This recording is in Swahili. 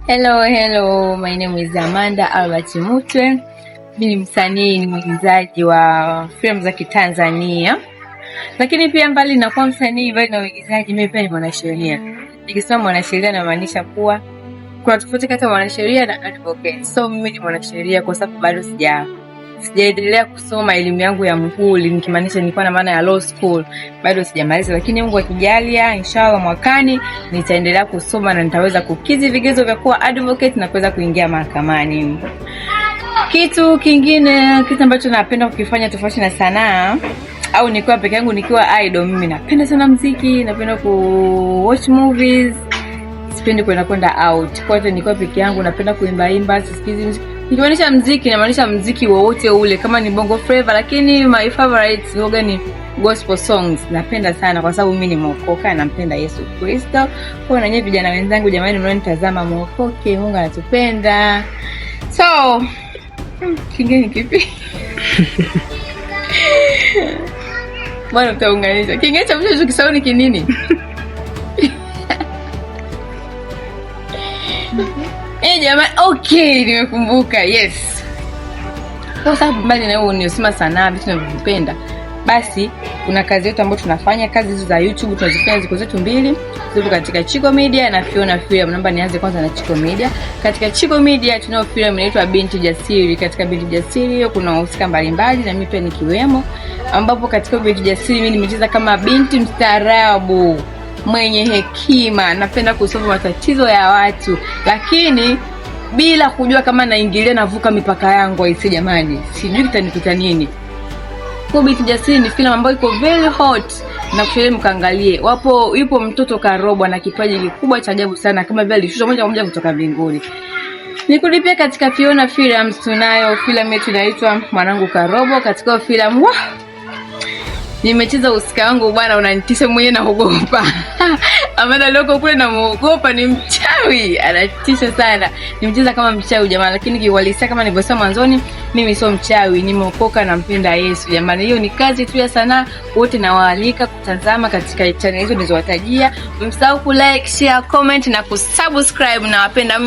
Hello, my name is Amanda Albert Mutwe. Mimi ni msanii, ni mwigizaji wa filamu za Kitanzania. Lakini pia mbali na kuwa msanii, mbali na uigizaji, mimi pia ni mwanasheria. Nikisema mwanasheria namaanisha kuwa kuna tofauti kati ya mwanasheria na advocate. So mimi ni mwanasheria kwa sababu bado sijaendelea kusoma elimu yangu ya muhuri, nikimaanisha nilikuwa na maana ya law school, bado sijamaliza, lakini Mungu akijalia inshallah mwakani nitaendelea kusoma na nitaweza kukidhi vigezo vya kuwa advocate na kuweza kuingia mahakamani. Kitu kingine, kitu ambacho napenda kukifanya tofauti na sanaa au nikiwa peke yangu, nikiwa idol, mimi napenda sana muziki, napenda watch movies, sipendi kwenda out. Kwa hiyo nikiwa peke yangu napenda kuimba, sisikizi. Nikimaanisha muziki, namaanisha muziki wowote ule, kama ni bongo flava, lakini my favorites huwa ni gospel songs. Napenda sana kwa sababu mimi ni mwokoka, nampenda Yesu Kristo. Kwa na nyinyi vijana wenzangu, jamani, mnaonitazama, mwokoke, Mungu anatupenda. So, kingine kipi? Bwana utaunganisha. Kingine cha mwisho kisao ni kinini? Jamani, okay, nimekumbuka. Yes. Kwa sababu mbali na huo niosema sanaa, vitu ninavyopenda, basi kuna kazi yetu ambayo tunafanya, kazi hizo za YouTube tunazifanya, ziko zetu mbili. Zipo katika Chico Media na Fiona Film. Naomba nianze kwanza na Chico Media. Katika Chico Media tunao film inaitwa Binti Jasiri. Katika Binti Jasiri hiyo kuna wahusika mbalimbali na mimi pia nikiwemo, ambapo katika Binti Jasiri mimi nimecheza kama binti mstaarabu, mwenye hekima, napenda kusolve matatizo ya watu, lakini bila kujua kama naingilia navuka mipaka yangu. Aisi jamani, sijui kitanikuta nini. Kwa Binti Jasiri ni filamu ambayo iko very hot na kushauri mkaangalie. Yupo mtoto Karobo na kipaji kikubwa cha ajabu sana, kama vile alishushwa moja kwa moja kutoka mbinguni. Nikulipia katika Fiona Films tunayo filamu yetu inaitwa Mwanangu Karobo. Katika filamu nimecheza usika wangu bwana, unanitisha mwenyewe na kuogopa. Amanda loko kule na muogopa, ni mchawi, anatisha sana. Nimecheza kama mchawi jamani, lakini kiwalisia kama nilivyosema mwanzoni, mimi sio mchawi, nimeokoka, nampenda Yesu jamani. Hiyo ni kazi tu ya sanaa, wote nawaalika kutazama katika channel hizo nilizowatajia. Msahau ku like, share, comment na kusubscribe, na wapenda.